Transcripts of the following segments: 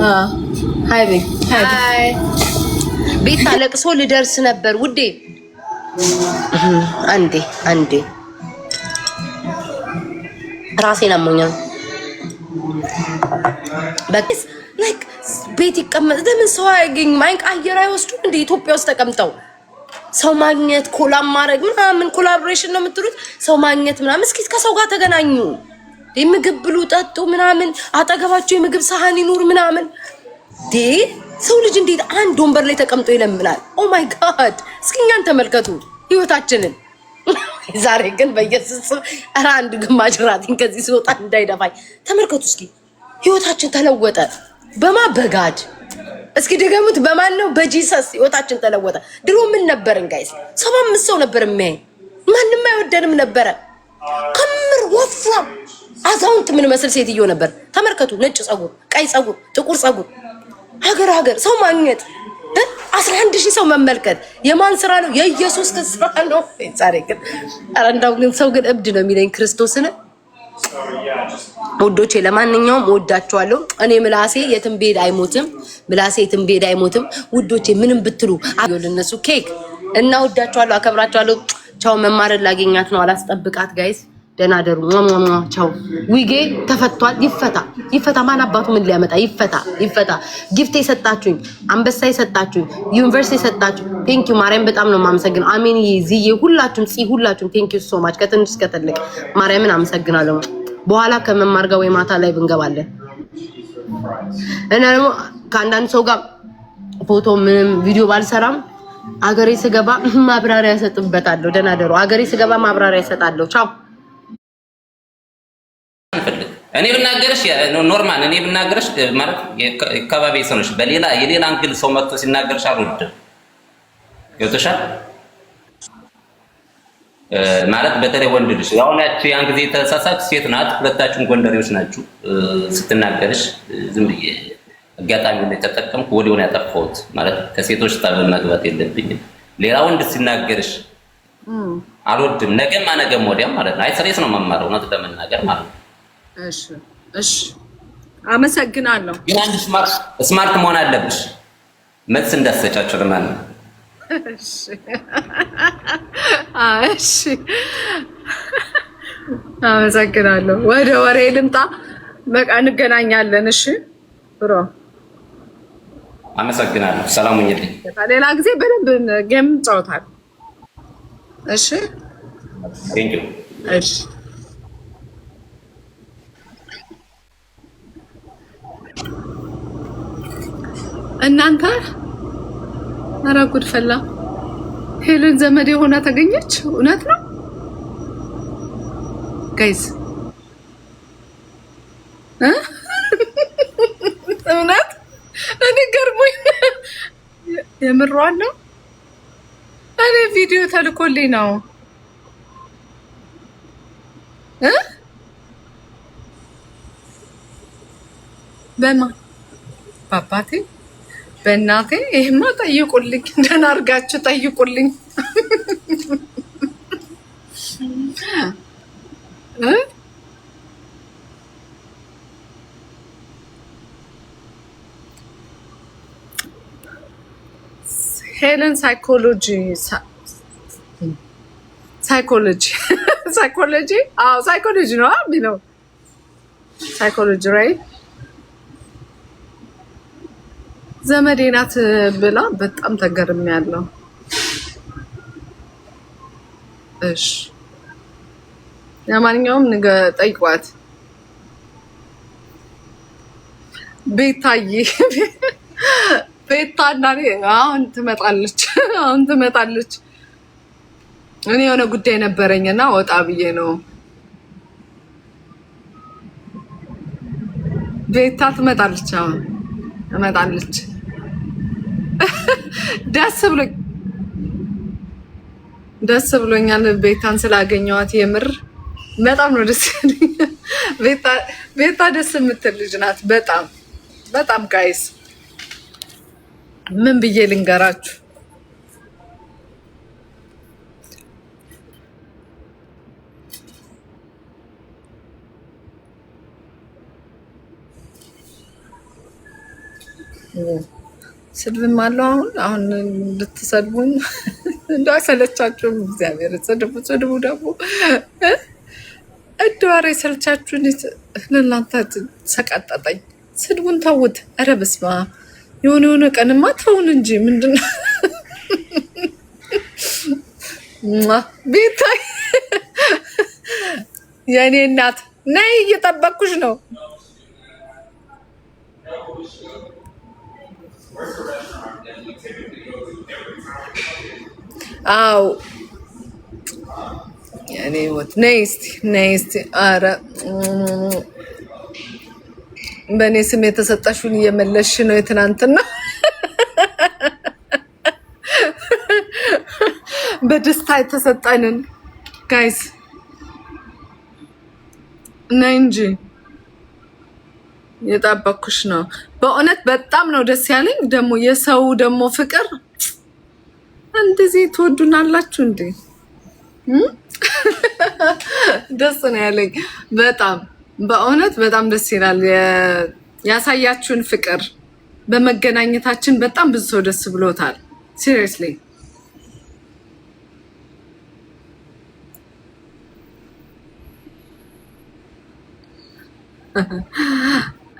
ሃይ ቤት ሃይ ቤት ታለቅሶ ልደርስ ነበር ውዴ። አንዴ ራሴን አሞኛል። በቃስ ላይክ ቤት ይቀመጥ ለምን ሰው አያገኝ ማይክ አየር አይወስዱም እንደ ኢትዮጵያ ውስጥ ተቀምጠው ሰው ማግኘት ኮላብ ማድረግ ምናምን ኮላቦሬሽን ነው የምትሉት። ሰው ማግኘት ምናምን እስኪ ከሰው ጋር ተገናኙ። የምግብ ብሉ ጠጡ ምናምን አጠገባቸው የምግብ ሳህን ይኑር ምናምን ሰው ልጅ እንዴት አንድ ወንበር ላይ ተቀምጦ ይለምናል? ኦ ማይ ጋድ! እስኪ እኛን ተመልከቱ ህይወታችንን። ዛሬ ግን በየስስ አንድ ግማሽ ራቲን ከዚህ ሲወጣ እንዳይደፋኝ ተመልከቱ እስኪ። ህይወታችን ተለወጠ። በጋድ እስኪ ደገሙት። በማን ነው? በጂሰስ ህይወታችን ተለወጠ። ድሮ ምን ነበርን ጋይስ? 75 ሰው ነበር የሚያይ፣ ማንንም አይወደንም ነበረ። ከምር ወፍራም አዛውንት ምን መስል ሴትዮ ነበር። ተመልከቱ፣ ነጭ ጸጉር፣ ቀይ ጸጉር፣ ጥቁር ጸጉር። ሀገር ሰው ማግኘት 11,000 ሰው መመልከት የማን ስራ ነው? የኢየሱስ ስራ ነው። ዛሬ ግን አረንዳው ግን ሰው ግን እብድ ነው የሚለኝ ክርስቶስን። ውዶቼ ለማንኛውም ወዳችኋለሁ። እኔ ምላሴ የትም ቤድ አይሞትም። ውዶቼ ምንም ብትሉ ለነሱ ኬክ እና ወዳችኋለሁ፣ አከብራችኋለሁ። ቻው። መማረድ ላገኛት ነው፣ አላስጠብቃት ጋይስ። ደህና ደሩ። ቻው። ዊጌ ተፈቷል። ይፈታ። ማን አባቱ ምን ሊያመጣ ይፈታ። ጊፍት የሰጣችሁኝ፣ አንበሳ የሰጣችሁኝ፣ ዩኒቨርሲቲ የሰጣችሁ ቴንክ ዩ ማርያም፣ በጣም ነው የማመሰግነው። አሜን ዝዬ ሁላችሁም ቴንክ ዩ ሶ ማች። ከትንሽ እስከ ትልቅ ማርያምን አመሰግናለሁ። በኋላ ከመማር ጋር ወይ ማታ ላይ ብንገባለን እና ደግሞ ከአንዳንድ ሰው ጋር ፎቶ ምንም ቪዲዮ ባልሰራም አገሬ ስገባ ማብራሪያ እሰጥበታለሁ። ደህና ደሩ። አገሬ ስገባ ማብራሪያ እሰጣለሁ። ቻው። እኔ ብናገርሽ ኖርማል፣ እኔ ብናገርሽ ማለት የአካባቢ ሰው ነሽ። የሌላ አንግል ሰው መጥቶ ሲናገርሽ አልወድም። ገብቶሻል ማለት በተለይ ወንድ ልጅ ያው ናችሁ። ያን ጊዜ ተሳሳች ሴት ናት፣ ሁለታችሁም ጎንደሬዎች ናችሁ። ስትናገርሽ ዝም ብዬ አጋጣሚ ላይ ተጠቀምኩ፣ ወዲያው ያጠፋሁት ማለት ከሴቶች ጠብ መግባት የለብኝም። ሌላ ወንድ ሲናገርሽ አልወድም። ነገም ወዲያም ማለት ነው። አይ ስሬስ ነው መማር እውነት ለመናገር ማለት ነው። እሺ አመሰግናለሁ። ግን አንድ ስማርት መሆን አለብሽ፣ መልስ እንዳትሰጫቸው ለማለት ነው። እሺ አመሰግናለሁ። ወደ ወሬ ልምጣ። በቃ እንገናኛለን። እሺ ብሮ አመሰግናለሁ። ሰላም ሁኚልኝ። ሌላ ጊዜ በደንብ ጌም እንጫወታለን። እሺ ቴንክ ዩ። እሺ እናንተ ኧረ ጉድ ፈላ። ሄለን ዘመድ የሆነ ተገኘች። እውነት ነው ጋይስ? እውነት እኔ ገርሞኝ የምሯን ነው። እኔ ቪዲዮ ተልኮልኝ ነው በማን በአባቴ በእናቴ። ይሄማ ጠይቁልኝ፣ ደህና አድርጋችሁ ጠይቁልኝ። ሄለን ሳይኮሎጂ ነው የሚለው ሳይኮሎጂ ራይት። ዘመዴ ናት ብላ በጣም ተገርሚያለሁ። እሺ ለማንኛውም ጠይቋት። ቤታዬ ቤታና አሁን ትመጣለች። እኔ የሆነ ጉዳይ ነበረኝና ወጣ ብዬ ነው። ቤታ ትመጣለች። ደስ ብሎኛል ቤታን ስላገኘኋት። የምር በጣም ነው ደስ ያለኝ። ቤታ ደስ የምትል ልጅ ናት። በጣም ጋይስ ምን ብዬ ልንገራችሁ? ስድብም አለው። አሁን እንድትሰድቡኝ እንደው አይሰለቻችሁም? እግዚአብሔር ስድቡ ደግሞ እደዋሬ ሰልቻችሁን ለእናንተ ሰቀጠጠኝ። ስድቡን ተውት። ኧረ በስመ አብ የሆነ ቀንማ ተውን እንጂ ምንድነው? ቤታይ የእኔ እናት ነይ፣ እየጠበቅኩሽ ነው። አው የኔ ወት ነይ እስቲ። ኧረ በእኔ ስም የተሰጠሽውን እየመለስሽ ነው። የትናንትና በደስታ የተሰጠንን ጋይስ ነይ እንጂ የጠበኩሽ ነው። በእውነት በጣም ነው ደስ ያለኝ። ደግሞ የሰው ደግሞ ፍቅር እንደዚህ ትወዱናላችሁ እንዴ? ደስ ነው ያለኝ በጣም በእውነት በጣም ደስ ይላል። ያሳያችሁን ፍቅር በመገናኘታችን በጣም ብዙ ሰው ደስ ብሎታል። ሲሪየስሊ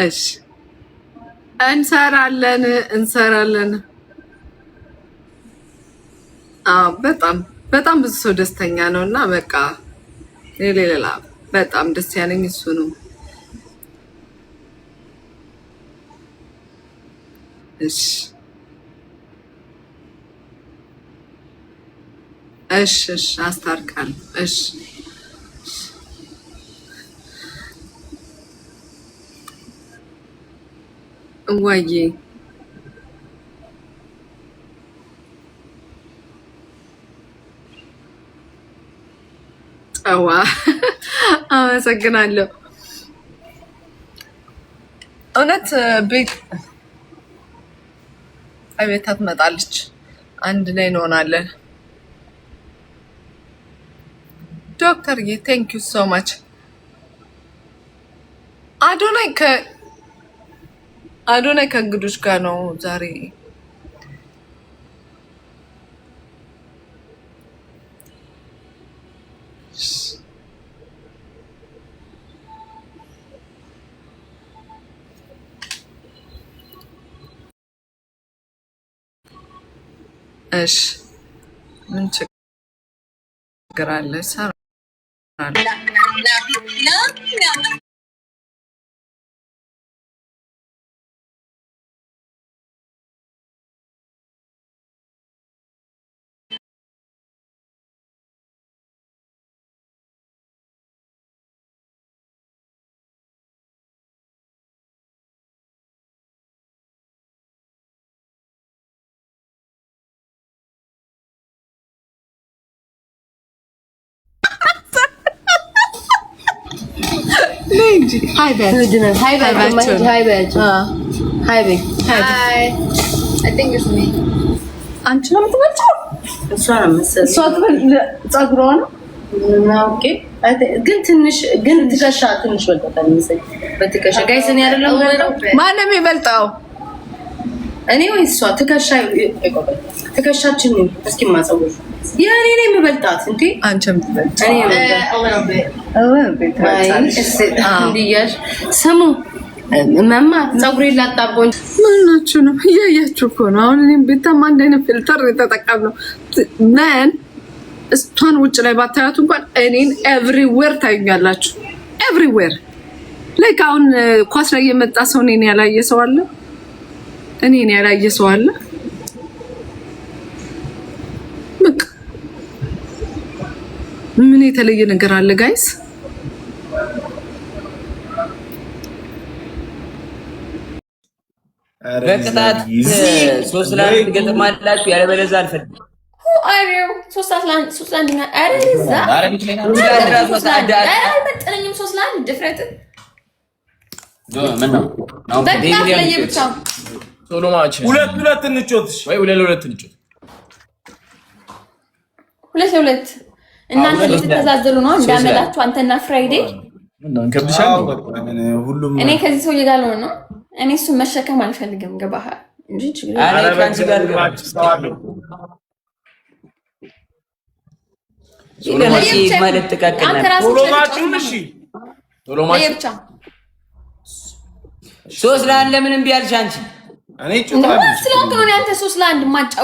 እሺ እንሰራለን። በጣም ብዙ ሰው ደስተኛ ነው እና በቃ ሌላ በጣም ደስ ያለኝ እሱ ነው። እሺ አስታርቃለሁ። እሺ ዋዬ ጨዋ አመሰግናለሁ። እውነት ቤታ ትመጣለች፣ አንድ ላይ እንሆናለን። ዶክተርዬ ቴንክ ዩ ሶ ማች። አዶናይ ከእንግዶች ጋር ነው ዛሬ። እሺ ምን ችግር አለ? Hi, Ben. Hi, Ben. I think it's me. አንቺ ነው የምትመጪው? እሷ ነው መሰለኝ። እሷ ፀጉሯ ነው ኦኬ። ግን ትከሻ ትንሽ ወጣታል መሰለኝ። በትከሻ ጋይስ እኔ አይደለም ማንም ይበልጣው እኔ ወይ እሷ ትከሻችን ነው። እስኪ ማጸውር የኔ ነው የምበልጣት እንዴ? አንቺም ትበልጣ እንዲያሽ ስሙ መማ ፀጉሬ ላጣቦኝ ምን ናችሁ ነው? እያያችሁ እኮ ነው። አሁን እኔም ቤታም አንድ አይነት ፊልተር የተጠቀምነው ማን እሷን ውጭ ላይ ባታያቱ እንኳን እኔን ኤቭሪዌር ታዩኛላችሁ። ኤቭሪዌር ላይክ አሁን ኳስ ላይ የመጣ ሰው እኔን ያላየ ሰው አለ? እኔን ያላየ ሰው አለ? ምን የተለየ ነገር አለ ጋይስ? በቅጣት 3-1 ትገጥማላችሁ። ያለበለዚያ አልፈልግም። አይው 3-1 አረዛ አይመጥነኝም። 3-1 ድፍረት ምን ነው በቅጣት ላይ ብቻ ሶሎ ማች 2-2 እንጮትሽ ወይ 2-2 እንጮት 2-2 እናንተ ልትተዛዘሉ ነው እንዳመጣችሁ አንተና ፍራይዴ ሁሉም እኔ ከዚህ ሰውዬ ጋር ነው እኔ እሱን መሸከም አልፈልግም። ገባህ እንጂ ችግር ከአንቺ ጋር ማለት ጥቃቅን ብቻ ሶስት ለአንድ ለምን እምቢ አልሽ አንቺ? ስለሆንክ ነው አንተ 3 ለ1 ማጫ